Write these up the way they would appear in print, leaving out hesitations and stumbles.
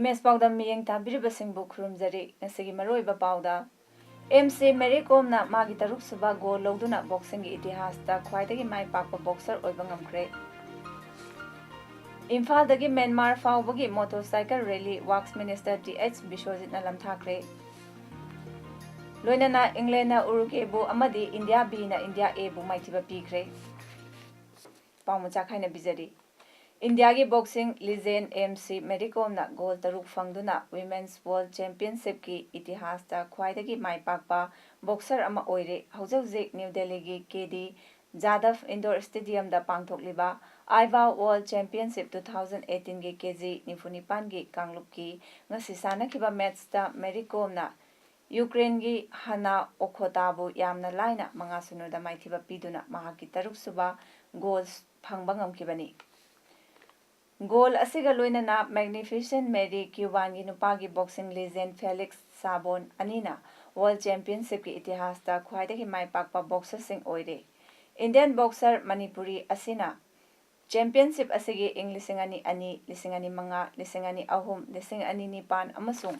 Image Pauda Miyeng Tabiribasingbu Khurumjari Nasigi Maroiba Pauda MC Mary Comna Magi Taruk Suba Goal Loduna Boxing Itihasta Khwaidagi Mai Pakpa Boxer Oiba Ngamkre Imphaldagi Myanmar Faubagi Motorcycle Rally Works Minister DH Bishojit Nalam Thakre Loinana England Uruguay Bu Amadi India B na India A Bu Maitiba Pikre Paumucha Khaina Bijari India ki boxing legend MC Mary Kom na gold taruk fangduna Women's World Championship ki itihas ta khwaidagi mai pakpa boxer ama oire haujaujik New Delhi ki KD Jadhav Indoor Stadium da pangthokliba IVA World Championship 2018 ki KG Nifunipan ki Kanglup ki ngasi sanakiba match ta Mary Kom na Ukraine ki Hana Okhotabu yamna laina manga sunuda maithiba piduna mahaki taruk suba goals phangba ngamkibani Goal asiga loinana Magnificent Mary Cuban gi nupagi boxing legend Felix Sabon anina World Championship ki itihas ta khwaidagi mai pakpa boxer sing oire Indian boxer Manipuri asina Championship asigi Englisingani ani lisingani manga lisingani ahum lisingani nipan amasung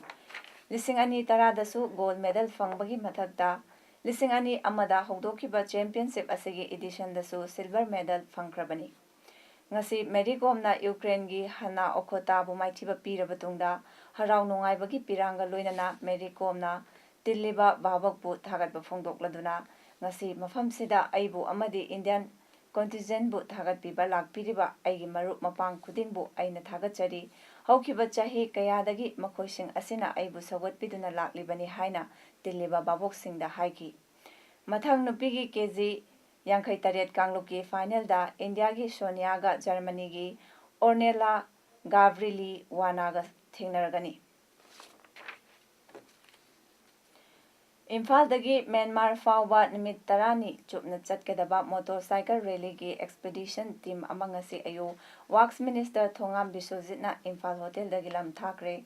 lisingani taradasu gold medal fangbagi mathakta lisingani amada haudokiba Championship asigi edition dasu silver medal fangkrabani ngasi Mary Kom na Ukraine gi Hana Okhotabu maithiba piraba tungda harau nungaibagi piranga loinana Mary Kom na tilliba babakbu thagatba phongdokladuna ngasi mafamsida aibu amadi Indian contingent bu thagatpiba lakpiriba aigi marup mapang khudingbu aina thagachari haukiba chahi kayadagi makhoising asina aibu sagatpiduna laklibani haina tilliba baboksingda haiki mathang nupigi KG Yankai Taret Kangluki final da India ki Sonia ga Germany ki Ornella Gavrili Wanaga thingnaragani Imphal dagi Myanmar fauba nimit tarani chupna chatkadaba motorcycle rally ki expedition team amangasi ayu Works Minister Thongam Biswajitna Imphal Hotel dagi lam thakre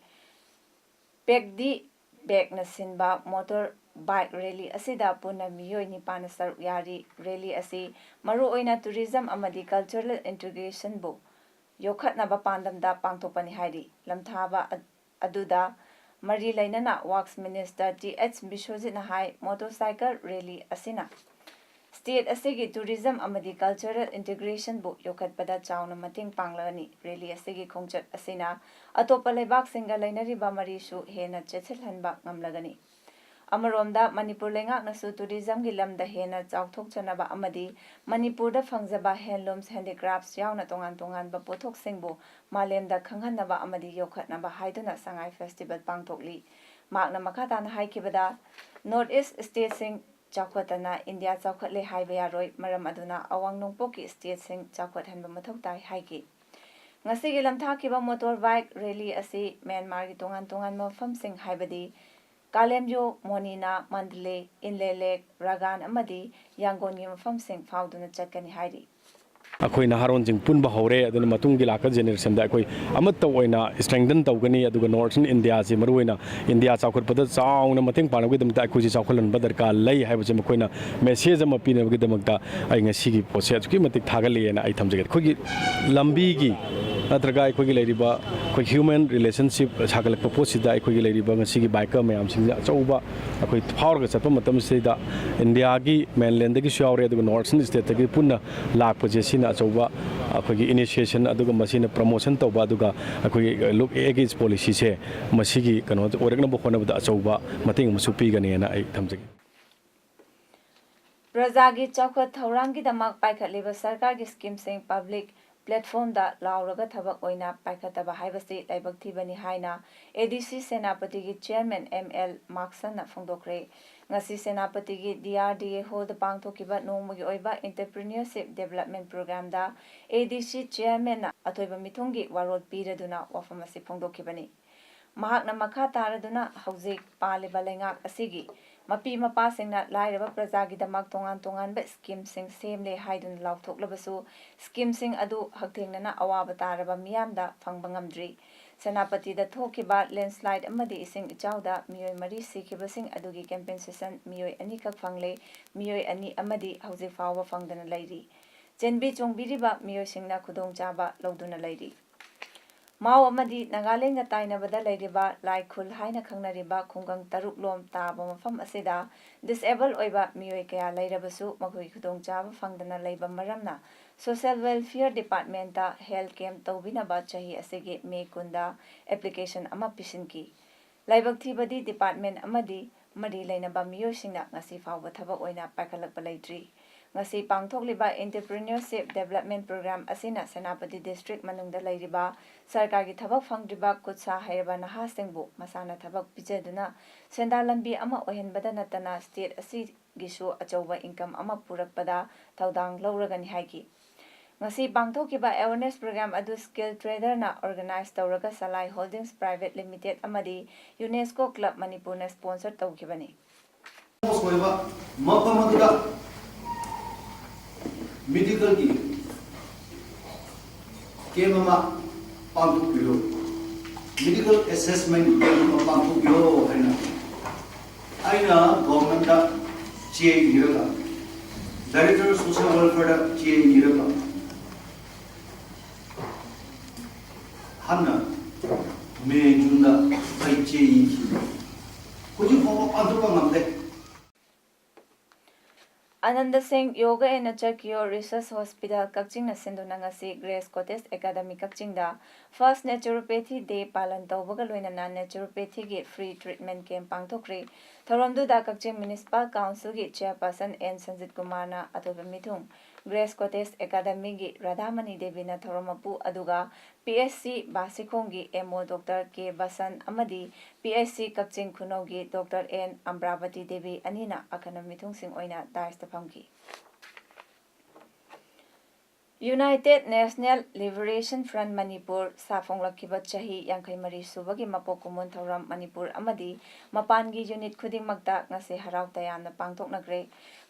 pekdi bag na sinba motor bike rally asida puna miyoi nipana saruk yari rally asi maru oina tourism amadi cultural integration bu yokhatnaba pandamda pangthokpani hairi lamthaba aduda mari lainana Works Minister TH Bishojitna hai motorcycle rally asina state asigi tourism amadi cultural integration bu yokhatpada chauna mating panglani rally asigi khongchat asina atopa leibak singa lainariba mari su hena chechilhanba ngamlagani Amaromda Manipur lengak nasu tourism gi lamda hena chauthok chanaba amadi Manipur da fangjaba handlooms handicrafts yauna tongan ba pothok singbu malemda khanghanaba amadi yokhatnaba haiduna sangai festival pangthokli makna makhatana haikibada North East state sing chaukhotana India chaukhatle haiba yaroi maram aduna awang nongpoki state sing chaukhathanba mathau tai haiki ngasi gi lamthakiba motor bike rally asi Myanmar gi tongan mafam sing haibadi Kalemjo, Monina, Mandalay, Inle Lake, Ragan amadi Yangon gi mafam sing fauduna chatkani hairi अखोई नहारों जिंग पुनबा हौरे अदुन मतुंग गिला का generation दा अखोई अमत ओइना strengthen तौगनी अदुगा northern India जे मरुइना India चाखुरपद Chowna मतेंग पानगि दमता अखोई चाखुलन बदरका लै हाइबजे मखोइना message अमा पिनबगि दमकता आई ngasi पोसे Azuki मतिक थागलेना आई थमजगे अखोई लंबी की नत्रगा अखोई लेरिबा अखोई ह्यूमन रिलेशनशिप सागलक पोसिदा अखोई लेरिबा ngasi की बाइकर मयाम सिंग अचौबा अखोई फावरगा चप मतम सेदा इंडिया की मेनलैंड की शावरे अदुगा नॉर्थन स्टेट की पुन्ना लाख जेसिना अचौबा अखोई इनिशिएशन अदुगा मसिना प्रमोशन तौबा अदुगा अखोई लुक एगेज पॉलिसी से मसिगी कनो ओरगना बखोनबदा अचौबा मतेंग मसु पीगनेना आई थमजगे प्रजागी चौखट थौरांगी दमक पाइखटलिबा सरकार की स्कीम सिंग पब्लिक प्लेटफॉर्म दा लाउरगा थबक ओइना पाइखतबा हाइबसी लाइबक थिबनी हाइना एडीसी सेनापति की चेयरमैन एमएल मार्क्सन फोंदोक्रे ngasi senapati gi DRDA hold pangthokiba nongmagi oiba entrepreneurship development program da ADC chairman na athoiba mithungi warod piraduna wafamasi phongdokibani ꯃꯍꯥꯛꯅ ꯃꯈꯥ ꯇꯥꯔꯗꯨꯅ ꯍꯧꯖꯤꯛ ꯄꯥꯜꯂꯤꯕ ꯂꯩꯉꯥꯛ ꯑꯁꯤꯒꯤ ꯃꯄꯤ ꯃꯄꯥꯁꯤꯡꯅ ꯂꯥꯏꯔꯕ ꯄ꯭ꯔꯖꯥꯒꯤꯗꯃꯛ ꯇꯣꯉꯥꯟ ꯇꯣꯉꯥꯟꯕ ꯁ꯭ꯀꯤꯝꯁꯤꯡ ꯁꯦꯝꯂꯦ ꯍꯥꯏꯗꯨꯅ ꯂꯥꯎꯊꯣꯛꯂꯕꯁꯨ ꯁ꯭ꯀꯤꯝꯁꯤꯡ ꯑꯗꯨ ꯍꯛꯊꯦꯡꯅꯅ ꯑꯋꯥꯕ ꯇꯥꯔꯕ ꯃꯤꯌꯥꯝꯗ ꯐꯪꯕ ꯉꯝꯗ꯭ꯔꯤ꯫ ꯁꯦꯅꯥꯄꯇꯤꯗ ꯊꯣꯛꯈꯤꯕ ꯂꯦꯟꯁ꯭ꯂꯥꯏꯗ ꯑꯃꯗꯤ ꯏꯁꯤꯡ ꯏꯆꯥꯎꯗ ꯃꯤꯑꯣꯏ 4 ꯁꯤꯈꯤꯕꯁꯤꯡ ꯑꯗꯨꯒꯤ ꯀꯝꯄꯦꯟꯁꯦꯁꯟ ꯃꯤꯑꯣꯏ 2ꯈꯛ ꯐꯪꯂꯦ꯫ ꯃꯤꯑꯣꯏ 2 ꯑꯃꯗꯤ ꯍꯧꯖꯤꯛ ꯐꯥꯎꯕ ꯐꯪꯗꯅ ꯂꯩꯔꯤ꯫ ꯆꯦꯟꯕꯤ ꯆꯣꯡꯕꯤꯔꯤꯕ ꯃꯤꯑꯣꯏꯁꯤꯡꯅ ꯈꯨꯗꯣꯡꯆꯥꯕ ꯂꯧꯗꯨꯅ ꯂꯩꯔꯤ꯫ ꯃꯥꯎ ꯑꯃꯗꯤ ꯅꯥꯒꯥꯂꯦꯟꯗ ꯇꯥꯏꯅꯕꯗ ꯂꯩꯔꯤꯕ ꯂꯥꯏꯈꯨꯜ ꯍꯥꯏꯅ ꯈꯪꯅꯔꯤꯕ ꯈꯨꯡꯒꯪ 6 ꯂꯣꯝ ꯇꯥꯕ ꯃꯐꯝ ꯑꯁꯤꯗ ꯗꯤꯁꯑꯦꯕꯜ ꯑꯣꯏꯕ ꯃꯤꯑꯣꯏ ꯀꯌꯥ ꯂꯩꯔꯕꯁꯨ ꯃꯈꯣꯏ ꯈꯨꯗꯣꯡꯆꯥꯕ ꯐꯪꯗꯅ ꯂꯩꯕ ꯃꯔꯝꯅ social welfare department health camp ꯇꯧꯕꯤꯅꯕ ꯆꯍꯤ ꯑꯁꯤꯒꯤ ꯃꯦ 10ꯗ ꯑꯦꯄ꯭ꯂꯤꯀꯦꯁꯟ ꯑꯃ ꯄꯤꯁꯤꯟꯈꯤ꯫ ꯂꯥꯏꯕꯛ ꯊꯤꯕꯗꯤ ꯗꯤꯄꯥꯔꯠꯃꯦꯟ ꯑꯃꯗꯤ ꯃꯔꯤ ꯂꯩꯅꯕ ꯃꯤꯑꯣꯏꯁꯤꯡꯅ ꯉꯁꯤ ꯐꯥꯎꯕ ꯊꯕꯛ ꯑꯣꯏꯅ ꯄꯥꯏꯈꯠꯂꯛꯄ ꯂꯩꯇ꯭ꯔꯤ꯫ ꯉꯁꯤ ꯄꯥꯡꯊꯣꯛꯂꯤꯕ ꯑꯦꯟꯇꯔꯄ꯭ꯔꯤꯅꯔꯁꯤꯞ ꯗꯦꯚꯦꯂꯞꯃꯦꯟꯠ ꯄ꯭ꯔꯣꯒ꯭ꯔꯥꯝ ꯑꯁꯤꯅ ꯁꯦꯅꯥꯄꯇꯤ ꯗꯤꯁꯇ꯭ꯔꯤꯛ ꯃꯅꯨꯡꯗ ꯂꯩꯔꯤꯕ ꯁꯔꯀꯥꯔꯒꯤ ꯊꯕꯛ ꯐꯪꯗ꯭ꯔꯤꯕ ꯈꯨꯠ ꯁꯥ ꯍꯩꯔꯕ ꯅꯍꯥꯁꯤꯡꯕꯨ ꯃꯁꯥꯅ ꯊꯕꯛ ꯄꯤꯖꯗꯨꯅ ꯁꯦꯟꯗꯥꯟ ꯂꯝꯕꯤ ꯑꯃ ꯑꯣꯏꯍꯟꯕꯗ ꯅꯠꯇꯅ ꯁ꯭ꯇꯦꯠ ꯑꯁꯤꯒꯤꯁꯨ ꯑꯆꯧꯕ ꯏꯟꯀꯝ ꯑꯃ ꯄꯨꯔꯛꯄꯗ ꯊꯧꯗꯥꯡ ꯂꯧꯔꯒꯅꯤ ꯍꯥꯏꯈꯤ꯫ ꯉꯁꯤ ꯄꯥꯡꯊꯣꯛꯈꯤꯕ ꯑꯦꯋꯦꯔꯅꯦꯁ ꯄ꯭ꯔꯣꯒ꯭ꯔꯥꯝ ꯑꯗꯨ ꯁ꯭ꯀꯤꯜ ꯇ꯭ꯔꯦꯗꯔꯅ ꯑꯣꯔꯒꯅꯥꯏꯖ ꯇꯧꯔꯒ ꯁꯂꯥꯏ ꯍꯣꯜꯗꯤꯡꯁ ꯄ꯭ꯔꯥꯏꯚꯦꯠ ꯂꯤꯃꯤꯇꯦꯗ ꯑꯃꯗꯤ ꯌꯨꯅꯦꯁꯀꯣ ꯀ꯭ꯂꯕ ꯃꯅꯤꯄꯨꯔꯅ ꯁ꯭ꯄꯣꯟꯁꯔ ꯇꯧꯈꯤꯕꯅꯤ꯫ ꯃꯐꯝ ꯑꯗꯨꯗ ꯃꯦꯗꯤꯀꯦꯜꯒꯤ ꯀꯦꯝ ꯑꯃ ꯄꯥꯡꯊꯣꯛꯄꯤꯌꯨ, ꯃꯦꯗꯤꯀꯦꯜ ꯑꯦꯁꯦꯁꯃꯦꯟ ꯀꯦꯝ ꯑꯃ ꯄꯥꯡꯊꯣꯛꯄꯤꯌꯨ ꯍꯥꯏꯅ ꯑꯩꯅ ꯒꯣꯚꯔꯟꯃꯦꯟꯠꯗ ꯆꯦ ꯏꯔꯒ ꯗꯥꯏꯔꯦꯛꯇꯔ ꯁꯣꯁꯤꯌꯦꯜ ꯋꯦꯜꯐꯤꯌꯔꯗ ꯆꯦ ꯏꯔꯒ ꯍꯟꯅ ꯃꯦ ꯖꯨꯟꯗ ꯑꯩ ꯆꯦ ꯏꯈꯤ꯫ ꯍꯧꯖꯤꯛ ꯐꯥꯎꯕ ꯄꯥꯡꯊꯣꯛꯄ ꯉꯝꯗꯦ꯫ Anand Singh yoga and nature cure research hospital ꯀꯛꯆꯤꯡꯅ ꯁꯤꯟꯗꯨꯅ ꯉꯁꯤ ꯒ꯭ꯔꯦꯁ ꯀꯣꯇꯦꯖ ꯑꯦꯀꯥꯗꯃꯤ ꯀꯛꯆꯤꯡꯗ ꯐꯥꯔꯁꯠ ꯅꯦꯆꯨꯔꯣꯄꯦꯊꯤ ꯗꯦ ꯄꯥꯂꯟ ꯇꯧꯕꯒ ꯂꯣꯏꯅꯅ ꯅꯦꯆꯨꯔꯣꯄꯦꯊꯤꯒꯤ ꯐ꯭ꯔꯤ ꯇ꯭ꯔꯤꯠꯃꯦꯟꯠ ꯀꯦꯝꯞ ꯄꯥꯡꯊꯣꯛꯈ꯭ꯔꯦ꯫ ꯊꯧꯔꯝꯗꯨꯗ ꯀꯛꯆꯤꯡ ꯃ꯭ꯌꯨꯅꯤꯁꯤꯄꯥꯜ ꯀꯥꯎꯟꯁꯤꯜꯒꯤ ꯆꯦꯌꯔꯄꯔꯁꯟ ꯑꯦꯟ ꯁꯟꯖꯤꯠ ꯀꯨꯃꯥꯔꯅ ꯑꯊꯣꯏꯕ ꯃꯤꯊꯨꯡ, ꯒ꯭ꯔꯦꯁ ꯀꯣꯇꯦꯖ ꯑꯦꯀꯥꯗꯃꯤꯒꯤ ꯔꯥꯙꯥꯃꯅꯤ ꯗꯦꯕꯤꯅ ꯊꯧꯔꯝ ꯃꯄꯨ ꯑꯗꯨꯒ PHC ꯕꯥꯁꯤꯈꯣꯡꯒꯤ MO ꯗꯣꯛꯇꯔ ꯀꯦ ꯕꯁꯟ ꯑꯃꯗꯤ PHC ꯀꯛꯆꯤꯡ ꯈꯨꯅꯧꯒꯤ ꯗꯣꯛꯇꯔ ꯑꯦꯟ ꯑꯝꯕ꯭ꯔꯥꯕꯇꯤ ꯗꯦꯕꯤ ꯑꯅꯤꯅ ꯑꯈꯟꯅꯕ ꯃꯤꯊꯨꯡꯁꯤꯡ ꯑꯣꯏꯅ ꯗꯥꯏꯁꯇ ꯐꯝꯈꯤ꯫ United National Liberation Front Manipur ꯁꯥꯐꯣꯡꯂꯛꯈꯤꯕ ꯆꯍꯤ 53 ꯁꯨꯕꯒꯤ ꯃꯄꯣꯛ ꯀꯨꯝꯑꯣꯟ ꯊꯧꯔꯝ ꯃꯅꯤꯄꯨꯔ ꯑꯃꯗꯤ ꯃꯄꯥꯟꯒꯤ ꯌꯨꯅꯤꯠ ꯈꯨꯗꯤꯡꯃꯛꯇ ꯉꯁꯤ ꯍꯔꯥꯎ ꯇꯌꯥꯝꯅ ꯄꯥꯡꯊꯣꯛꯅꯈ꯭ꯔꯦ꯫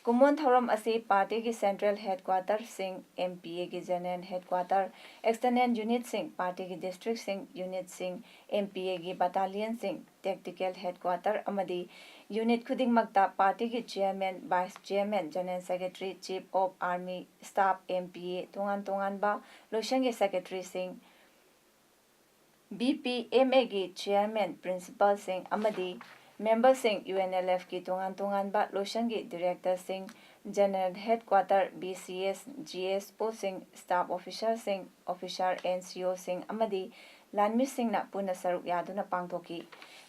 ꯀꯨꯝꯑꯣꯟ ꯊꯧꯔꯝ ꯑꯁꯤ ꯄꯥꯔꯇꯤꯒꯤ ꯁꯦꯟꯇ꯭ꯔꯦꯜ ꯍꯦꯗꯀ꯭ꯋꯥꯇꯔꯁꯤꯡ, MPAꯒꯤ ꯖꯦꯅꯔꯦꯜ ꯍꯦꯗꯀ꯭ꯋꯥꯇꯔ, ꯑꯦꯛꯁꯇꯔꯅꯦꯜ ꯌꯨꯅꯤꯠꯁꯤꯡ, ꯄꯥꯔꯇꯤꯒꯤ ꯗꯤꯁꯇ꯭ꯔꯤꯛꯁꯤꯡ, ꯌꯨꯅꯤꯠꯁꯤꯡ, MPAꯒꯤ ꯕꯥꯇꯥꯂꯤꯌꯟꯁꯤꯡ, ꯇꯦꯛꯇꯤꯀꯦꯜ ꯍꯦꯗꯀ꯭ꯋꯥꯇꯔ ꯑꯃꯗꯤ ꯌꯨꯅꯤꯠ ꯈꯨꯗꯤꯡꯃꯛꯇ ꯄꯥꯔꯇꯤꯒꯤ chairman, vice chairman, general secretary, chief of army staff, MPA, ꯇꯣꯉꯥꯟ ꯇꯣꯉꯥꯟꯕ ꯂꯣꯏꯁꯪꯒꯤ ꯁꯦꯀ꯭ꯔꯦꯇꯔꯤꯁꯤꯡ, BPMAꯒꯤ ꯆꯦꯌꯔꯃꯦꯟ, ꯄ꯭ꯔꯤꯟꯁꯤꯄꯥꯜꯁꯤꯡ ꯑꯃꯗꯤ ꯃꯦꯝꯕꯔꯁꯤꯡ, UNLFꯀꯤ ꯇꯣꯉꯥꯟ ꯇꯣꯉꯥꯟꯕ ꯂꯣꯏꯁꯪꯒꯤ ꯗꯤꯔꯦꯛꯇꯔꯁꯤꯡ, ꯖꯦꯅꯔꯦꯜ ꯍꯦꯗꯀ꯭ꯋꯥꯇꯔ, BCS, GSOꯁꯤꯡ, ꯁ꯭ꯇꯥꯐ ꯑꯣꯐꯤꯁꯥꯔꯁꯤꯡ, ꯑꯣꯐꯤꯁꯥꯔ NCOꯁꯤꯡ ꯑꯃꯗꯤ ꯂꯥꯟꯃꯤꯁꯤꯡꯅ ꯄꯨꯟꯅ ꯁꯔꯨꯛ ꯌꯥꯗꯨꯅ ꯄꯥꯡꯊꯣꯛꯈꯤ꯫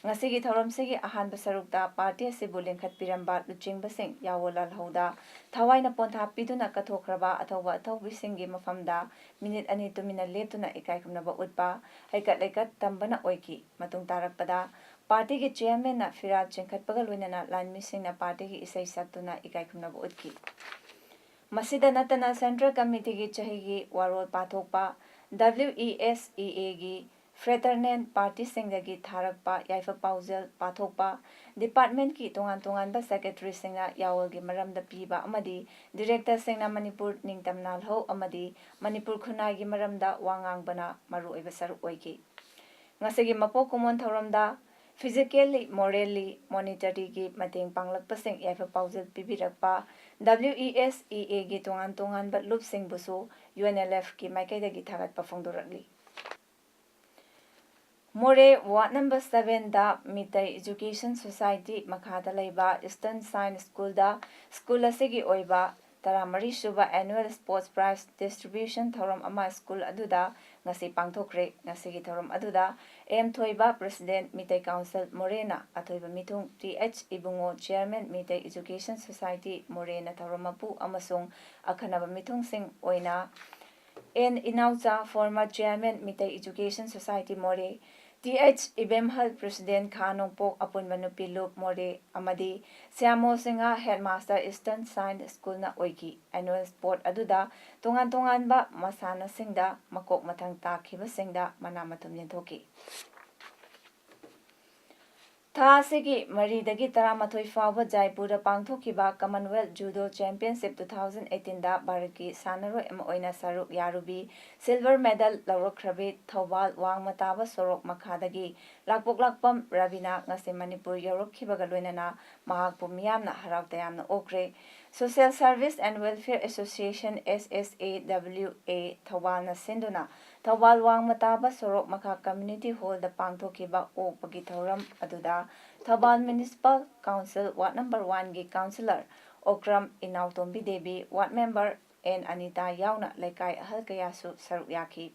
ꯉꯁꯤꯒꯤ ꯊꯧꯔꯝꯁꯤꯒꯤ ꯑꯍꯥꯟꯕ ꯁꯔꯨꯛꯇ ꯄꯥꯔꯇꯤ ꯑꯁꯤꯕꯨ ꯂꯤꯡꯈꯠꯄꯤꯔꯝꯕ ꯂꯨꯆꯤꯡꯕꯁꯤꯡ ꯌꯥꯋꯣꯜ ꯂꯥꯜꯍꯧꯗ ꯊꯋꯥꯏꯅ ꯄꯣꯟꯊꯥ ꯄꯤꯗꯨꯅ ꯀꯠꯊꯣꯛꯈ꯭ꯔꯕ ꯑꯊꯧꯕ ꯑꯊꯧꯕꯤꯁꯤꯡꯒꯤ ꯃꯐꯝꯗ ꯃꯤꯅꯤꯠ 2 ꯇꯨꯃꯤꯟꯅ ꯂꯦꯞꯇꯨꯅ ꯏꯀꯥꯏꯈꯨꯝꯅꯕ ꯎꯠꯄ, ꯍꯩꯀꯠ ꯂꯩꯀꯠ ꯇꯝꯕꯅ ꯑꯣꯏꯈꯤ꯫ ꯃꯇꯨꯡ ꯇꯥꯔꯛꯄꯗ ꯄꯥꯔꯇꯤꯒꯤ ꯆꯦꯌꯔꯃꯦꯟꯅ ꯐꯤꯔꯥꯜ ꯆꯤꯡꯈꯠꯄꯒ ꯂꯣꯏꯅꯅ ꯂꯥꯟꯃꯤꯁꯤꯡꯅ ꯄꯥꯔꯇꯤꯒꯤ ꯏꯁꯩ ꯁꯛꯇꯨꯅ ꯏꯀꯥꯏꯈꯨꯝꯅꯕ ꯎꯠꯈꯤ꯫ ꯃꯁꯤꯗ ꯅꯠꯇꯅ ꯁꯦꯟꯇ꯭ꯔꯦꯜ ꯀꯃꯤꯇꯤꯒꯤ ꯆꯍꯤꯒꯤ ꯋꯥꯔꯣꯜ ꯄꯥꯊꯣꯛꯄ, WESEAꯒꯤ ꯐ꯭ꯔꯦꯇꯔꯅꯦꯜ ꯄꯥꯔꯇꯤꯁꯤꯡꯗꯒꯤ ꯊꯥꯔꯛꯄ ꯌꯥꯏꯐ ꯄꯥꯎꯖꯦꯜ ꯄꯥꯊꯣꯛꯄ, ꯗꯤꯄꯥꯔꯠꯃꯦꯟꯠꯀꯤ ꯇꯣꯉꯥꯟ ꯇꯣꯉꯥꯟꯕ ꯁꯦꯀ꯭ꯔꯦꯇꯔꯤꯁꯤꯡꯅ ꯌꯥꯋꯣꯜꯒꯤ ꯃꯔꯝꯗ ꯄꯤꯕ ꯑꯃꯗꯤ ꯗꯤꯔꯦꯛꯇꯔꯁꯤꯡꯅ ꯃꯅꯤꯄꯨꯔ ꯅꯤꯡꯇꯝ ꯅꯥꯜꯍꯧ ꯑꯃꯗꯤ ꯃꯅꯤꯄꯨꯔ ꯈꯨꯟꯅꯥꯏꯒꯤ ꯃꯔꯝꯗ ꯋꯥ ꯉꯥꯡꯕꯅ ꯃꯔꯨꯑꯣꯏꯕ ꯁꯔꯨꯛ ꯑꯣꯏꯈꯤ꯫ ꯉꯁꯤꯒꯤ ꯃꯄꯣꯛ ꯀꯨꯝꯑꯣꯟ ꯊꯧꯔꯝꯗ ꯐꯤꯖꯤꯀꯦꯜꯂꯤ, ꯃꯣꯔꯦꯜꯂꯤ, ꯃꯣꯅꯤꯇꯔꯤꯒꯤ ꯃꯇꯦꯡ ꯄꯥꯡꯂꯛꯄꯁꯤꯡ ꯌꯥꯏꯐ ꯄꯥꯎꯖꯦꯜ ꯄꯤꯕꯤꯔꯛꯄ, WESEAꯒꯤ ꯇꯣꯉꯥꯟ ꯇꯣꯉꯥꯟꯕ ꯂꯨꯞꯁꯤꯡꯕꯨꯁꯨ UNLFꯀꯤ ꯃꯥꯏꯀꯩꯗꯒꯤ ꯊꯥꯒꯠꯄ ꯐꯣꯡꯗꯣꯔꯛꯂꯤ꯫ ꯃꯣꯔꯦ ꯋꯥꯔꯗ ꯅꯝꯕꯔ 7ꯗ ꯃꯤꯇꯩ ꯑꯦꯖꯨꯀꯦꯁꯟ ꯁꯣꯁꯥꯏꯇꯤ ꯃꯈꯥꯗ ꯂꯩꯕ ꯏꯁꯇꯔꯟ ꯁꯥꯏꯟꯁ ꯁ꯭ꯀꯨꯜꯗ ꯁ꯭ꯀꯨꯜ ꯑꯁꯤꯒꯤ ꯑꯣꯏꯕ 13ꯁꯨꯕ ꯑꯦꯅꯨꯑꯦꯜ ꯁ꯭ꯄꯣꯔꯠꯁ ꯄ꯭ꯔꯥꯏꯖ ꯗꯤꯁꯇ꯭ꯔꯤꯕ꯭ꯌꯨꯁꯟ ꯊꯧꯔꯝ ꯑꯃ ꯁ꯭ꯀꯨꯜ ꯑꯗꯨꯗ ꯉꯁꯤ ꯄꯥꯡꯊꯣꯛꯈ꯭ꯔꯦ꯫ ꯉꯁꯤꯒꯤ ꯊꯧꯔꯝ ꯑꯗꯨꯗ M. ꯊꯣꯏꯕ, ꯄ꯭ꯔꯁꯤꯗꯦꯟꯠ, ꯃꯤꯇꯩ ꯀꯥꯎꯟꯁꯤꯜ, ꯃꯣꯔꯦꯅ ꯑꯊꯣꯏꯕ ꯃꯤꯊꯨꯡ, TH. Ibungo, chairman, Meitei education society, ꯃꯣꯔꯦꯅ ꯊꯧꯔꯝ ꯃꯄꯨ ꯑꯃꯁꯨꯡ ꯑꯈꯟꯅꯕ ꯃꯤꯊꯨꯡꯁꯤꯡ ꯑꯣꯏꯅ N. Inaocha, former chairman, Meitei education society, Moreh, TH. Ibemhal, president, ꯈꯥ ꯅꯣꯡꯄꯣꯛ ꯑꯄꯨꯟꯕ ꯅꯨꯄꯤ ꯂꯨꯞ, ꯃꯣꯔꯦ ꯑꯃꯗꯤ Shyamo Singh, headmaster, eastern science ꯁ꯭ꯀꯨꯜꯅ ꯑꯣꯏꯈꯤ꯫ ꯑꯦꯅꯨꯑꯦꯜ ꯁ꯭ꯄꯣꯔꯠ ꯑꯗꯨꯗ ꯇꯣꯉꯥꯟ ꯇꯣꯉꯥꯟꯕ ꯃꯁꯥꯟꯅꯁꯤꯡꯗ ꯃꯀꯣꯛ ꯃꯊꯪ ꯇꯥꯈꯤꯕꯁꯤꯡꯗ ꯃꯅꯥ ꯃꯊꯨꯝ ꯌꯦꯟꯊꯣꯛꯈꯤ꯫ ꯊꯥ ꯑꯁꯤꯒꯤ 4-13 ꯐꯥꯎꯕ ꯖꯥꯏꯄꯨꯔꯗ ꯄꯥꯡꯊꯣꯛꯈꯤꯕ ꯀꯃꯟꯋꯦꯜꯊ ꯖꯨꯗꯣ ꯆꯦꯝꯄꯤꯌꯟꯁꯤꯞ 2018ꯗ ꯚꯥꯔꯠꯀꯤ ꯁꯥꯟꯅꯔꯣꯏ ꯑꯃ ꯑꯣꯏꯅ ꯁꯔꯨꯛ ꯌꯥꯔꯨꯕꯤ ꯁꯤꯜꯚꯔ ꯃꯦꯗꯜ ꯂꯧꯔꯛꯈ꯭ꯔꯕꯤ ꯊꯧꯕꯥꯜ ꯋꯥꯡꯃ ꯇꯥꯕ ꯁꯣꯔꯣꯛ ꯃꯈꯥꯗꯒꯤ ꯂꯥꯛꯄꯣꯛꯂꯥꯛꯄꯝ ꯔꯕꯤꯅꯥ ꯉꯁꯤ ꯃꯅꯤꯄꯨꯔ ꯌꯧꯔꯛꯈꯤꯕꯒ ꯂꯣꯏꯅꯅ ꯃꯍꯥꯛꯄꯨ ꯃꯤꯌꯥꯝꯅ ꯍꯔꯥꯎ ꯇꯌꯥꯝꯅ ꯑꯣꯛꯈ꯭ꯔꯦ꯫ Social service and welfare association (SSAWA) ꯊꯧꯕꯥꯜꯅ ꯁꯤꯟꯗꯨꯅ ꯊꯧꯕꯥꯜ ꯋꯥꯡꯃ ꯇꯥꯕ ꯁꯣꯔꯣꯛ ꯃꯈꯥ ꯀꯝꯃ꯭ꯌꯨꯅꯤꯇꯤ ꯍꯣꯜꯗ ꯄꯥꯡꯊꯣꯛꯈꯤꯕ ꯑꯣꯛꯄꯒꯤ ꯊꯧꯔꯝ ꯑꯗꯨꯗ ꯊꯧꯕꯥꯜ ꯃ꯭ꯌꯨꯅꯤꯁꯤꯄꯥꯜ ꯀꯥꯎꯟꯁꯤꯜ ꯋꯥꯔꯗ ꯅꯝꯕꯔ 1ꯒꯤ councillor Okram Inaotombi Devi, ward member N. Anita ꯌꯥꯎꯅ ꯂꯩꯀꯥꯏ ꯑꯍꯜ ꯀꯌꯥꯁꯨ ꯁꯔꯨꯛ ꯌꯥꯈꯤ꯫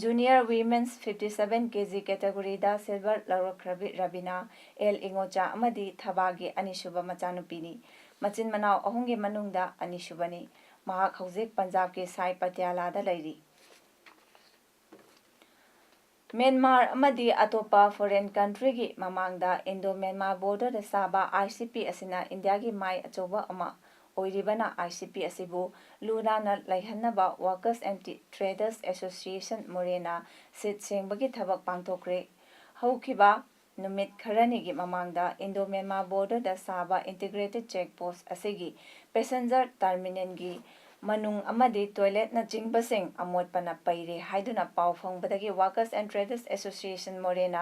ꯖꯨꯅꯤꯌꯔ ꯋꯤꯃꯦꯟꯁ 57 kg ꯀꯦꯇꯦꯒꯣꯔꯤꯗ ꯁꯤꯜꯚꯔ ꯂꯧꯔꯛꯈ꯭ꯔꯕꯤ ꯔꯕꯤꯅꯥ ꯑꯦꯜ ꯏꯉꯣꯆꯥ ꯑꯃꯗꯤ ꯊꯕꯥꯒꯤ ꯑꯅꯤꯁꯨꯕ ꯃꯆꯥꯅꯨꯄꯤꯅꯤ꯫ ꯃꯆꯤꯟ ꯃꯅꯥꯎ ꯑꯍꯨꯝꯒꯤ ꯃꯅꯨꯡꯗ ꯑꯅꯤꯁꯨꯕꯅꯤ꯫ ꯃꯍꯥꯛ ꯍꯧꯖꯤꯛ ꯄꯟꯖꯥꯕꯀꯤ ꯁꯥꯏ ꯄꯇꯤꯌꯥꯂꯥꯗ ꯂꯩꯔꯤ꯫ ꯃ꯭ꯌꯥꯟꯃꯥꯔ ꯑꯃꯗꯤ ꯑꯇꯣꯞꯄ ꯐꯣꯔꯦꯟ ꯀꯟꯇ꯭ꯔꯤꯒꯤ ꯃꯃꯥꯡꯗ ꯏꯟꯗꯣ-ꯃ꯭ꯌꯥꯟꯃꯥꯔ ꯕꯣꯔꯗꯔꯗ ꯁꯥꯕ ICP ꯑꯁꯤꯅ ꯏꯟꯗꯤꯌꯥꯒꯤ ꯃꯥꯏ ꯑꯆꯧꯕ ꯑꯃ ꯑꯣꯏꯔꯤꯕꯅ ICP ꯑꯁꯤꯕꯨ ꯂꯨ ꯅꯥꯟꯅ ꯂꯩꯍꯟꯅꯕ ꯋꯥꯔꯀꯔꯁ ꯑꯦꯟꯇꯤ ꯇ꯭ꯔꯦꯗꯔꯁ ꯑꯦꯁꯣꯁꯤꯌꯦꯁꯟ ꯃꯣꯔꯦꯅ ꯁꯤꯠ ꯁꯦꯡꯕꯒꯤ ꯊꯕꯛ ꯄꯥꯡꯊꯣꯛꯈ꯭ꯔꯦ꯫ ꯍꯧꯈꯤꯕ ꯅꯨꯃꯤꯠ ꯈꯔꯅꯤꯒꯤ ꯃꯃꯥꯡꯗ ꯏꯟꯗꯣ-ꯃ꯭ꯌꯥꯟꯃꯥꯔ ꯕꯣꯔꯗꯔꯗ ꯁꯥꯕ ꯏꯟꯇꯤꯒ꯭ꯔꯦꯇꯦꯗ ꯆꯦꯛ ꯄꯣꯁꯠ ꯑꯁꯤꯒꯤ ꯄꯦꯁꯦꯟꯖꯔ ꯇꯔꯃꯤꯅꯦꯜꯒꯤ ꯃꯅꯨꯡ ꯑꯃꯗꯤ ꯇꯣꯏꯂꯦꯠꯅꯆꯤꯡꯕꯁꯤꯡ ꯑꯃꯣꯠꯄꯅ ꯄꯩꯔꯦ ꯍꯥꯏꯗꯨꯅ ꯄꯥꯎ ꯐꯪꯕꯗꯒꯤ ꯋꯥꯔꯀꯔꯁ ꯑꯦꯟꯗ ꯇ꯭ꯔꯦꯗꯔꯁ ꯑꯦꯁꯣꯁꯤꯌꯦꯁꯟ ꯃꯣꯔꯦꯅ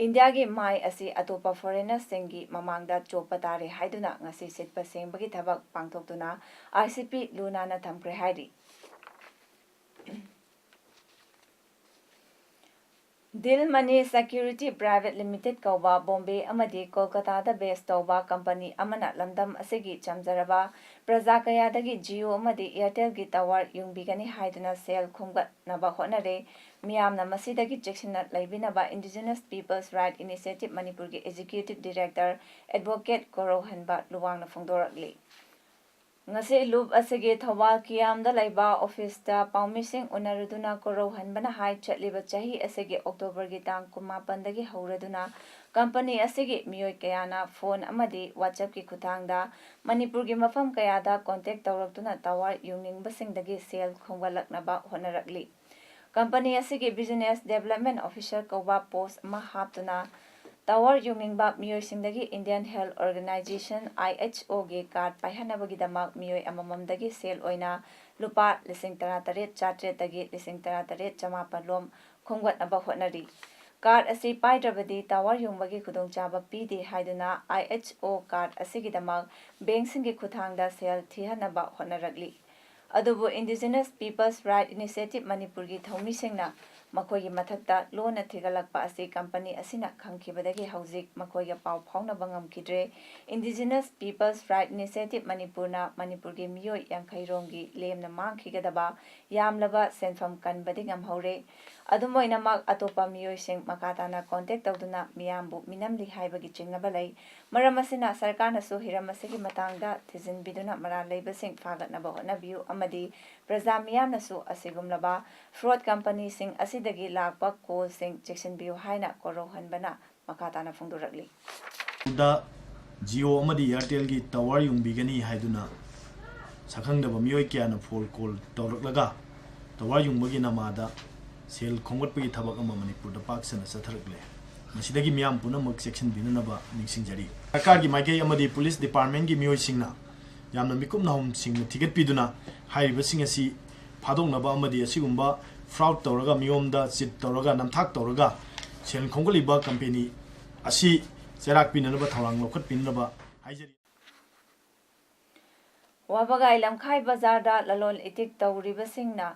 ꯏꯟꯗꯤꯌꯥꯒꯤ ꯃꯥꯏ ꯑꯁꯤ ꯑꯇꯣꯞꯄ ꯐꯣꯔꯦꯅꯔꯁꯤꯡꯒꯤ ꯃꯃꯥꯡꯗ ꯆꯣꯞꯄ ꯇꯥꯔꯦ ꯍꯥꯏꯗꯨꯅ ꯉꯁꯤ ꯁꯤꯠꯄ ꯁꯦꯡꯕꯒꯤ ꯊꯕꯛ ꯄꯥꯡꯊꯣꯛꯇꯨꯅ ICP ꯂꯨ ꯅꯥꯟꯅ ꯊꯝꯈ꯭ꯔꯦ ꯍꯥꯏꯔꯤ꯫ ꯗꯤꯜ ꯃꯅꯤ ꯁꯦꯀ꯭ꯌꯨꯔꯤꯇꯤ ꯄ꯭ꯔꯥꯏꯚꯦꯠ ꯂꯤꯃꯤꯇꯦꯗ ꯀꯧꯕ ꯕꯣꯝꯕꯦ ꯑꯃꯗꯤ ꯀꯣꯜꯀꯇꯥꯗ ꯕꯦꯖ ꯇꯧꯕ ꯀꯝꯄꯅꯤ ꯑꯃꯅ ꯂꯝꯗꯝ ꯑꯁꯤꯒꯤ ꯆꯝꯖꯔꯕ ꯄ꯭ꯔꯖꯥ ꯀꯌꯥꯗꯒꯤ ꯖꯤꯑꯣ ꯑꯃꯗꯤ ꯑꯦꯌꯔꯇꯦꯜꯒꯤ ꯇꯋꯥꯔ ꯌꯨꯡꯕꯤꯒꯅꯤ ꯍꯥꯏꯗꯨꯅ ꯁꯦꯜ ꯈꯣꯝꯒꯠꯅꯕ ꯍꯣꯠꯅꯔꯦ꯫ ꯃꯤꯌꯥꯝꯅ ꯃꯁꯤꯗꯒꯤ ꯆꯦꯛꯁꯤꯟꯅ ꯂꯩꯕꯤꯅꯕ ꯏꯟꯗꯤꯖꯤꯅꯁ ꯄꯤꯄꯜꯁ ꯔꯥꯏꯠ ꯏꯅꯤꯁꯤꯌꯦꯇꯤꯚ ꯃꯅꯤꯄꯨꯔꯒꯤ ꯑꯦꯛꯖꯤꯀ꯭ꯌꯨꯇꯤꯚ ꯗꯤꯔꯦꯛꯇꯔ ꯑꯦꯗꯚꯣꯀꯦꯠ ꯀꯣꯔꯧꯍꯟꯕ ꯂꯨꯋꯥꯡꯅ ꯐꯣꯡꯗꯣꯔꯛꯂꯤ꯫ ꯉꯁꯤ ꯂꯨꯞ ꯑꯁꯤꯒꯤ ꯊꯧꯕꯥꯜ ꯀꯤꯌꯥꯝꯗ ꯂꯩꯕ ꯑꯣꯐꯤꯁꯇ ꯄꯥꯎꯃꯤꯁꯤꯡ ꯎꯅꯔꯨꯗꯨꯅ ꯀꯣꯔꯧꯍꯟꯕꯅ ꯍꯥꯏ ꯆꯠꯂꯤꯕ ꯆꯍꯤ ꯑꯁꯤꯒꯤ ꯑꯣꯛꯇꯣꯕꯔꯒꯤ ꯇꯥꯡ 19ꯗꯒꯤ ꯍꯧꯔꯗꯨꯅ ꯀꯝꯄꯅꯤ ꯑꯁꯤꯒꯤ ꯃꯤꯑꯣꯏ ꯀꯌꯥꯅ ꯐꯣꯟ ꯑꯃꯗꯤ ꯋꯥꯆꯞꯀꯤ ꯈꯨꯠꯊꯥꯡꯗ ꯃꯅꯤꯄꯨꯔꯒꯤ ꯃꯐꯝ ꯀꯌꯥꯗ ꯀꯣꯟꯇꯦꯛ ꯇꯧꯔꯛꯇꯨꯅ ꯇꯋꯥꯔ ꯌꯨꯡꯅꯤꯡꯕꯁꯤꯡꯗꯒꯤ ꯁꯦꯜ ꯈꯣꯝꯒꯠꯂꯛꯅꯕ ꯍꯣꯠꯅꯔꯛꯂꯤ꯫ ꯀꯝꯄꯅꯤ ꯑꯁꯤꯒꯤ ꯕꯤꯖꯤꯅꯦꯁ ꯗꯦꯚꯦꯂꯞꯃꯦꯟꯠ ꯑꯣꯐꯤꯁꯔ ꯀꯧꯕ ꯄꯣꯁꯠ ꯑꯃ ꯍꯥꯞꯇꯨꯅ ꯇꯋꯥꯔ ꯌꯨꯡꯅꯤꯡꯕ ꯃꯤꯑꯣꯏꯁꯤꯡꯗꯒꯤ ꯏꯟꯗꯤꯌꯟ ꯍꯦꯜꯊ ꯑꯣꯔꯒꯅꯥꯏꯖꯦꯁꯟ (IHO)ꯒꯤ ꯀꯥꯔꯗ ꯄꯥꯏꯍꯟꯅꯕꯒꯤꯗꯃꯛ ꯃꯤꯑꯣꯏ ꯑꯃꯃꯝꯗꯒꯤ ꯁꯦꯜ ꯑꯣꯏꯅ ꯂꯨꯄꯥ 18,800ꯗꯒꯤ 18,900 ꯂꯣꯝ ꯈꯣꯝꯒꯠꯅꯕ ꯍꯣꯠꯅꯔꯤ꯫ ꯀꯥꯔꯗ ꯑꯁꯤ ꯄꯥꯏꯗ꯭ꯔꯕꯗꯤ ꯇꯋꯥꯔ ꯌꯨꯡꯕꯒꯤ ꯈꯨꯗꯣꯡꯆꯥꯕ ꯄꯤꯗꯦ ꯍꯥꯏꯗꯨꯅ IHO ꯀꯥꯔꯗ ꯑꯁꯤꯒꯤꯗꯃꯛ ꯕꯦꯡꯛꯁꯤꯡꯒꯤ ꯈꯨꯠꯊꯥꯡꯗ ꯁꯦꯜ ꯊꯤꯍꯟꯅꯕ ꯍꯣꯠꯅꯔꯛꯂꯤ꯫ ꯑꯗꯨꯕꯨ ꯏꯟꯗꯤꯖꯤꯅꯁ ꯄꯤꯄꯜꯁ ꯔꯥꯏꯠ ꯏꯅꯤꯁꯤꯌꯦꯇꯤꯚ ꯃꯅꯤꯄꯨꯔꯒꯤ ꯊꯧꯃꯤꯁꯤꯡꯅ ꯃꯈꯣꯏꯒꯤ ꯃꯊꯛꯇ ꯂꯣꯟꯅ ꯊꯤꯒꯠꯂꯛꯄ ꯑꯁꯤ ꯀꯝꯄꯅꯤ ꯑꯁꯤꯅ ꯈꯪꯈꯤꯕꯗꯒꯤ ꯍꯧꯖꯤꯛ ꯃꯈꯣꯏꯒ ꯄꯥꯎ ꯐꯥꯎꯅꯕ ꯉꯝꯈꯤꯗ꯭ꯔꯦ꯫ ꯏꯟꯗꯤꯖꯤꯅꯁ ꯄꯤꯄꯜꯁ ꯔꯥꯏꯠ ꯏꯅꯤꯁꯤꯌꯦꯇꯤꯚ ꯃꯅꯤꯄꯨꯔꯅ ꯃꯅꯤꯄꯨꯔꯒꯤ ꯃꯤꯑꯣꯏ 50 ꯔꯣꯝꯒꯤ ꯂꯦꯝꯅ ꯃꯥꯡꯈꯤꯒꯗꯕ ꯌꯥꯝꯂꯕ ꯁꯦꯟꯐꯝ ꯀꯟꯕꯗꯤ ꯉꯝꯍꯧꯔꯦ꯫ ꯑꯗꯨꯝ ꯑꯣꯏꯅꯃꯛ ꯑꯇꯣꯞꯄ ꯃꯤꯑꯣꯏꯁꯤꯡ ꯃꯈꯥ ꯇꯥꯅ ꯀꯣꯟꯇꯦꯛ ꯇꯧꯗꯨꯅ ꯃꯤꯌꯥꯝꯕꯨ ꯃꯤꯅꯝꯂꯤ ꯍꯥꯏꯕꯒꯤ ꯆꯤꯡꯅꯕ ꯂꯩ꯫ ꯃꯔꯝ ꯑꯁꯤꯅ ꯁꯔꯀꯥꯔꯅꯁꯨ ꯍꯤꯔꯝ ꯑꯁꯤꯒꯤ ꯃꯇꯥꯡꯗ ꯊꯤꯖꯤꯟꯕꯤꯗꯨꯅ ꯃꯔꯥꯜ ꯂꯩꯕꯁꯤꯡ ꯐꯥꯒꯠꯅꯕ ꯍꯣꯠꯅꯕꯤꯌꯨ ꯑꯃꯗꯤ प्रजा मियामनसु असिगुमलबा फ्रॉड कंपनीसिंग असिदगी लाकपा कॉलसिंग चेक्सिनबियु हाइना कोरौहनबना मखाताना फोंदोरकली दा जियो अमदी एयरटेल की टावर युंबिगनी हाइदुना सखंगदब मियोय क्याना फोन कॉल तौरकलगा टावर युंबगी नमादा सेल खोंगटपगी थबक अमा मणिपुरदा पाकसना सथरकले मसिदगी मियाम पुनमक सेक्शन बिननबा निंगसिंगजरी सरकार की माइके अमदी पुलिस डिपार्टमेंट की मियोय सिंगना यामना मिकुम नाहुम सिंग थिगतपिदुना हाइरिबसिंग असि फादोंनबा अमदी असिगुंबा फ्रॉड तौरगा मियोमदा चिट तौरगा नमथाक तौरगा सेल खोंगलिबा कंपनी असि चेराक पिननबा थौरांग लौखत पिननबा हाइजरी वाबगाई लमखाई बाजारदा ललोल इतिक तौरिबसिंगना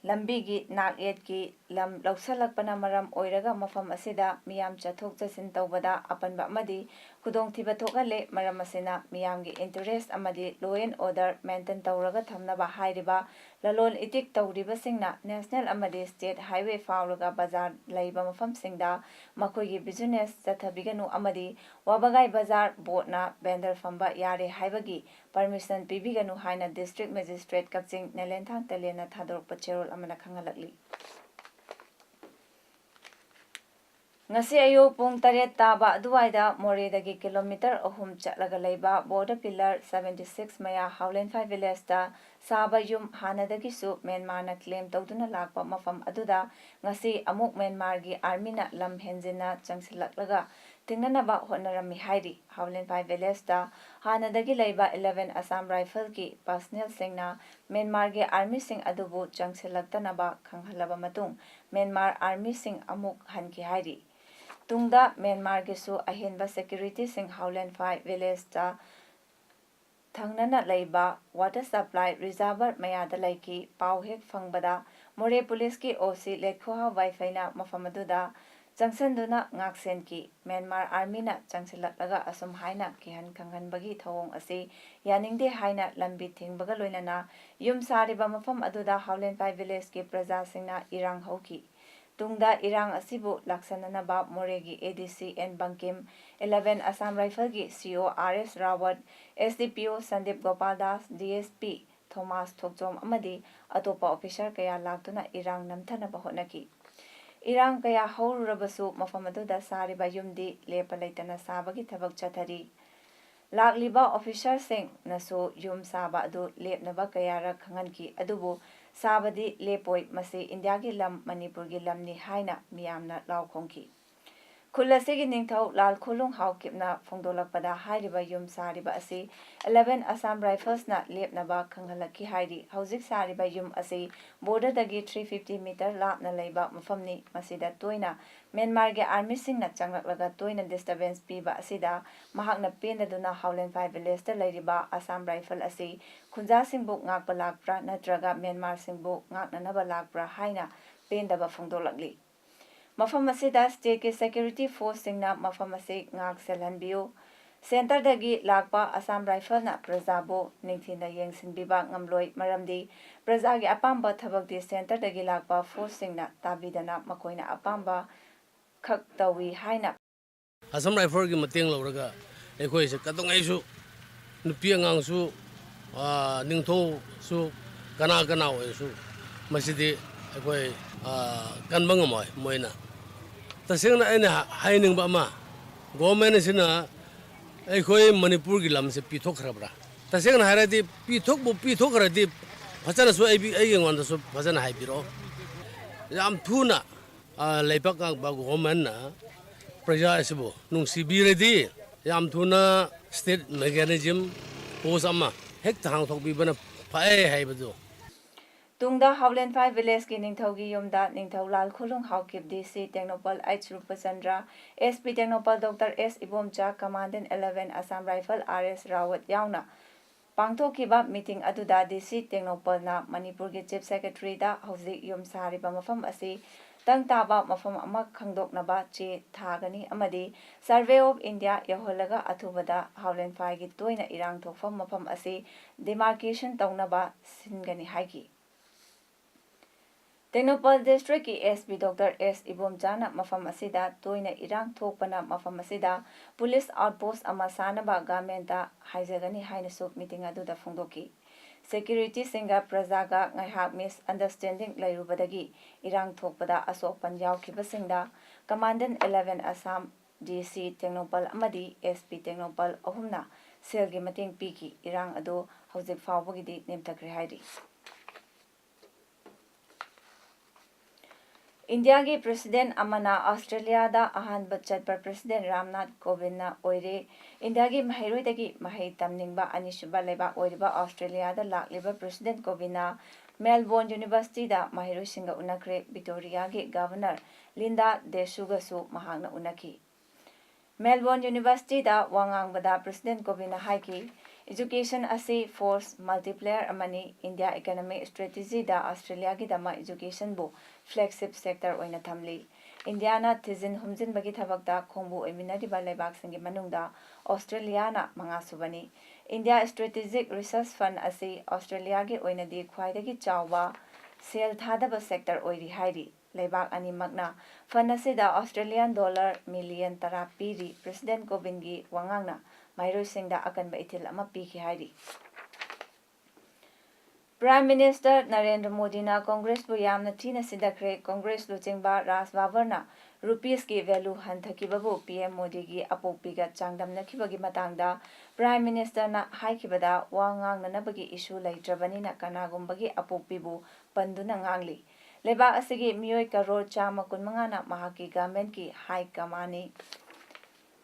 लंबीगी नागयेटकी लम लौसलकपना मरम ओइरगा मफम असिदा मियाम चथोक चसिन तौबदा अपनबा अमदी खुदोंथिबा थोकहले मरम असिना मियामगी इंटरेस्ट अमदी लॉ एंड ऑर्डर मेंटेन तौरगा थमनबा हाइरिबा ललोल इतिक तौरिबसिंगना नेशनल अमदी स्टेट हाईवे फाउरगा बाजार लैबा मफमसिंगदा मखोइगी बिजनेस चथबिगनु अमदी वाबगाई बाजार बोर्डना बेंडर फंबा यारे हाइबगी परमिशन पिबिगनु हाइना डिस्ट्रिक्ट मजिस्ट्रेट कक्चिंग नेलेंथांग तलेना थादोरपा चेरोल अमना खंगलकली ngasi ayu pung 8 taba aduwaida moredagi kilometer 3 chatlaga leiba border pillar 76 maya howland 5 village ta साबा युम हानादगिसु म्यांमारना क्लेम तौदुना लाकपा मफम अदुदा ngasi amuk म्यांमारगी आर्मीना लम हेंजिना चंगसिलक्लगा तिंगनबा होनरमी हाइरी हाउलेन 5 विलेज दा हानादगी लैबा 11 असम राइफल की पर्सनल सिंगना म्यांमारगी आर्मी सिंग अदुबु चंगसिलक्तनबा खंगहलबा मतुंग म्यांमार आर्मी सिंग अमुक हनकी हाइरी तुंगदा म्यांमारगिसु अहेनबा सिक्योरिटी सिंग हाउलेन 5 विलेज दा थंगनना लैबा वाटर सप्लाई रिजर्वर मयादा लैकी पाउ हेक फंगबदा मोरे पुलिस की ओसी लेखोहा वाइफाइना मफमदुदा चंगसनदुना ngaksen की म्यांमार आर्मीना चंगसिलक्लगा असुम हाइना किहन खंगहनबगी थवोंग असी यानिंगदे हाइना लंबी थिंगबगा लोइनना युम सारिबा मफम अदुदा हाउलेन 5 विलेज की प्रजा सिंगना इरांग हौकी तुंगदा इरांग असिबु लाक्सननबा मोरेगी ADC N Bankim 11 Assam rifle की CO RS Rawat SDPO Sandeep Gopal Das DSP Thomas Thokchom अमदी अतोपा ऑफिसर कया लाक्तुना इरांग नमथनबा होनकी इरांग कया हौरुरबसु मफमदुदा सारिबा युमदी लेपा लैतना साबगी थबक चथरी लाकलिबा ऑफिसर सिंग नसो युम साबा अदु लेपनबा कयारा खंगनकी अदुबु साबदी लेपोय मसे इंडिया की लम मणिपुर की लमनी हाइना मियामना लाउखोंकी खुलसिगी निंगथौ लाल खुलुंग हाउकिपना फोंदोलकपदा हाइरिबा युम सारिबा असि 11 असम राइफल्सना लेपनबा खंगहलकी हाइरी हौजिक सारिबा युम असि बॉर्डरदगी 350 मीटर लापना लैबा मफमनी मसिदा तोइना म्यांमार के आर्मी सिंगना चंगलकलगा तोइना डिस्टर्बेंस पीबा असिदा महाकना पेनदुना हाउलेन 5 विलेज लैरिबा असम राइफल असि खुंजा सिंगबु ngakpa lakpra natraga म्यांमार सिंगबु ngaknanaba lakpra haina पेंदबा फोंदोलकली मफम असिदा स्टेट के सिक्योरिटी फोर्स सिंगना मफम असि ngak सेलहनबियो सेंटर दगी लाकपा असम राइफल ना प्रजाबो निंथिना येंगसिनबिबा ngamloi maramdi प्रजा के अपाम्बा थबकदि सेंटर दगी लाकपा फोर्स सिंगना ताबिदना मकोइना अपाम्बा खक तवी हाइना असम राइफल की मतेंग लौरगा एखोइ से कतोंगैसु नुपि अंगांगसु निंगथौसु कना कना ओइसु मसिदि एखोइ कनबंगमय मोइना तसेंगना एना हाइनिंगबा मा गवर्नमेंट सिना एखोइ मणिपुर की लमसे पिथोखरबरा तसेंगना हाइरादि पिथोखरदि फजनसु एगोंदसु फजना हाइबिरो याम थुना लेपक बा गवर्नमेंट ना प्रजा एसबो नुंसिबिरेदि याम थुना स्टेट मैकेनिज्म पोस्ट अमा हेक थांगथोकबिबना फाय हाइबदो तुंगदा हाउलेन 5 विलेज की निंगथौगी युमदा निंगथौ Lal Khulung Haokip DC Tengnoupal H Rupchandra SP Tengnoupal doctor S Ibomcha commandant 11 Assam rifle RS Rawat यावना पांगथोकिबा मीटिंग अदुदा डीसी टेक्नोपलना मणिपुर के चीफ सेक्रेटरी दा हौजिक युम सारिबा मफम असि तंग ताबा मफम अमा खंगदोकनबा चे थागनी अमदी सर्वे ऑफ इंडिया यहोलगा अथुबदा हाउलेन 5 की तोइना इरांग थोफम मफम असि डिमार्केशन तौनबा सिनगनी हाइकी टेक्नोपल डिस्ट्रिक्ट की एसपी डॉक्टर एस इबोमचाना मफम असिदा तोइना इरांग थोकपना मफम असिदा पुलिस आउटपोस्ट अमा सानबा गवर्नमेंटा हाइजगनी हाइनसु मीटिंग अदुदा फोंदोकी सिक्योरिटी सिंगा प्रजागा ngaiha मिस अंडरस्टैंडिंग लैरुबदगी इरांग थोकपदा असोपन यावखिबसिंगदा कमांडेंट 11 असम डीसी टेक्नोपल अमदी एसपी टेक्नोपल अहुमना सेलगी मतेंग पीकी इरांग अदो हौजिक फावबगिदी नेमथखरे हाइरी इंडिया के प्रेसिडेंट अमना ऑस्ट्रेलिया दा अहानब चटपर प्रेसिडेंट रामनाथ कोविंद ओइरे इंडिया की महैरोइदगी महै तमनिंगबा अनिसुबा लेबा ओइरिबा ऑस्ट्रेलिया दा लाकलिबा प्रेसिडेंट कोविंद मेलबोर्न यूनिवर्सिटी दा महैरोइसिंगा उनखरे विक्टोरिया के गवर्नर लिंडा देसुगसु महांगना उनकी मेलबोर्न यूनिवर्सिटी दा वांगांगबदा प्रेसिडेंट कोविंद हाइकी एजुकेशन असी फोर्स मल्टीप्लेयर अमनी इंडिया इकोनॉमिक स्ट्रेटेजी दा ऑस्ट्रेलिया की दमा एजुकेशन बु फ्लैगशिप सेक्टर ओइना थमली इंडियाना थिजिन हुमजिनबगी थबकता खोंबु ओइमिनरिबा लेबाकसिंगी मनुंगदा ऑस्ट्रेलियाना मंगासुबनी इंडिया स्ट्रेटेजिक रिसर्च फंड असी ऑस्ट्रेलिया के ओइनदी ख्वाइदगी चावबा सेल थादब सेक्टर ओइरी हाइरी लेबाक अनिमगना फंड असिदा ऑस्ट्रेलियन डॉलर मिलियन 10 पीरी प्रेसिडेंट कोविंद वांगांगना माइरोसिंगदा अकनबा इथिल अमा पीखि हाइरी प्राइम मिनिस्टर नरेंद्र मोदी ना कांग्रेस बु यामना थीना सिदखरे कांग्रेस लुचिंगबा राज बाबरना रुपीसकी वैल्यू हंथकिबबु पीएम मोदी की अपोक्पिगा चांगदमनखिबगी matangda प्राइम मिनिस्टर ना हाइखिबदा वा ngangnanabagi इशू लैत्रबनिना कनागुंबगी अपोक्पिबु पंदुना nganगली लेबा असिगी मियोय करोड़ 150 ना महाकी गवर्नमेंट की हाई कमानी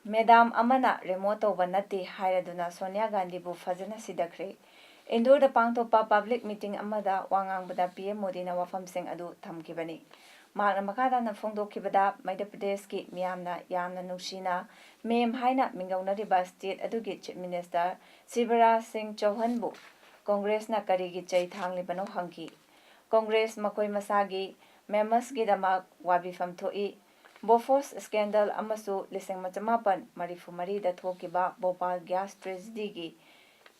मैडम अमना रिमोट तौबा नत्ते हायरदुना सोनिया गांधी बु फजना सिदखरे इंदोर द पांगथोपा पब्लिक मीटिंग अमदा वांगांगबदा पीएम मोदी ना वफमसिंग अदु थमकिबनी मागना मखादाना फोंदोखिबदा मध्य प्रदेश की मियामना यामना नुसीना मेम हाइना मिंगौनरिबा स्टेट अदुगी चीफ मिनिस्टर शिवराज सिंह चौहान बु कांग्रेस ना करिगी चै थांगलिबनो हंकी कांग्रेस मकोय मसागी मेमस की दमाक वाबिफम थोई बोफोर्स स्कैंडल अमसु लिसिंग मचमापन मरीफुमरी द थोकिबा भोपाल गैस ट्रेजेडी की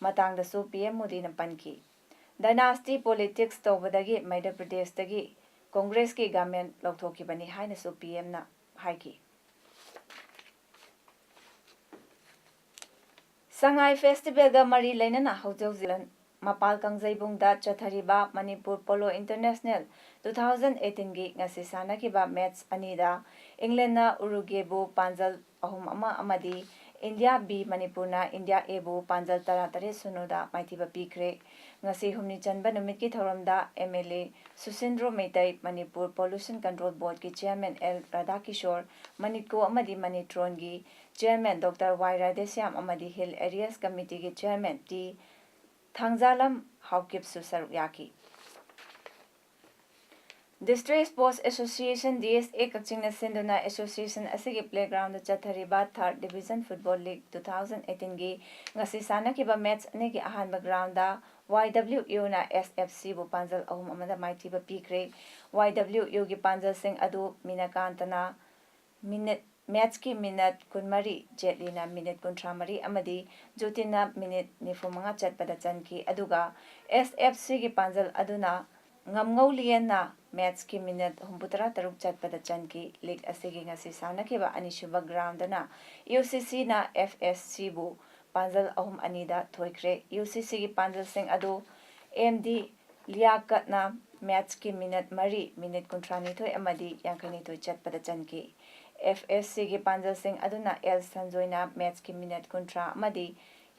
मतंगदसु पीएम मोदी न पनकी डायनास्टी पॉलिटिक्स तौबदगी मध्य प्रदेश तगी कांग्रेस की गवर्नमेंट लौथोकिबनी हाइनसु पीएम ना हाइकी संगाई फेस्टिवल गा मरी लेनना हौजौजिलन मपाल कंगजैबुंगदा चथरिबा मणिपुर पोलो इंटरनेशनल 2018 की ngasi sanakiba मैच अनीदा इंग्लैंड ना उरुगेबु पांजल अहुम अमा अमदी इंडिया बी मणिपुर ना इंडिया एबु पांजल 13 सुनोदा माइथिबा पीख्रे ngasi humni chanba numit की थौरमदा MLA Susindro Meitei Manipur pollution control board की चेयरमैन एल राधाकिशोर मणिको अमदी मणिट्रोन की चेयरमैन डॉक्टर वाई राधेश्याम अमदी हिल एरियास कमिटी की चेयरमैन टी थांगजालम हाउकिप्सु सरुक याकी डिस्ट्रिक्ट स्पोर्ट्स एसोसिएशन DSA कक्चिंगना सिंधुना एसोसिएशन असिगी प्लेग्राउंड चथरिबा थर्ड डिवीजन फुटबॉल लीग 2018 की ngasi sanakiba मैच अनेगी अहानबा ग्राउंडा YWU ना SFC बु पांजल अहुम अमदा माइथिबा पीख्रे YWU की पांजल सिंह अदु मीनाकांतना मिनट मैच की मिनट कुनमरी जेटलीना मिनट कुंट्रामरी अमदी जुतिना मिनट निफुमंगा चटपदा चनकी अदुगा SFC की पांजल अदुना ngamngauliena मैच की मिनट 83 चटपदा चनकी लीग असिगी ngasi sanakiba अनिसुबा ग्राउंड ना UCC ना FSC बु पांजल अहुम अनीदा थोइख्रे UCC की पांजल सिंह अदु MD लियाकतना मैच की मिनट मरी मिनट कुंट्रानिथोय अमदी यांखनिथोय चटपदा चनकी FSC की पांजल सिंह अदुना एल संजोयना मैच की मिनट कुंट्रा अमदी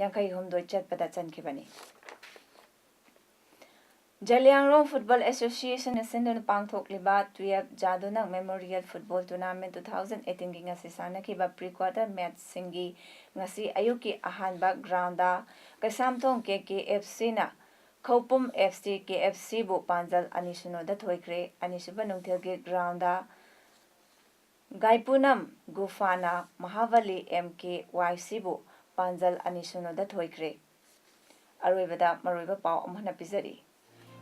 यांखै हुमदोय चटपदा चनकीबनी जलियांगरोंग फुटबॉल एसोसिएशन सिंधुना पांगथोकलिबा 12 जादुनक मेमोरियल फुटबॉल टूर्नामेंट 2018 की ngasi sanakiba pre quarter match सिंगी ngasi अयुकी अहानबा ग्राउंडा कैसामथोंग KKFC ना खौपुम FC KFC बु पांजल अनिसुनोदा थोइख्रे अनिसुबा नुंगथेलगे ग्राउंडा गाइपुनम गुफाना महाबली MKYC बु पांजल अनिसुनोदा थोइख्रे अरोइबदा मरोइबा पाव अमहना पिजरी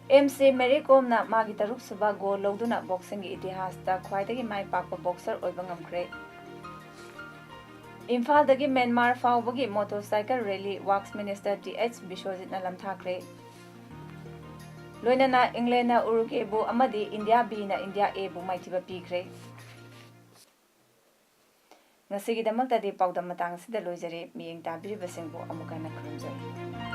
MC मेरी कोमना मागी तरुक सुबा गोल लौदुना बॉक्सिंग की इतिहास ता ख्वाइदगी माई पाकपा बॉक्सर ओइबा ngamkhre इम्फाल दगी म्यांमार फाउबगी motorcycle rally works minister TH Biswajit ना लमथाख्रे लोइनाना इंग्लैंड ना उरुगे बु अमदी इंडिया बी ना इंडिया ए बु माइथिबा पीख्रे ngasi gi damak ta di pawdam matang sida loijare miyeng tabiri basingbo amuka na khurumjai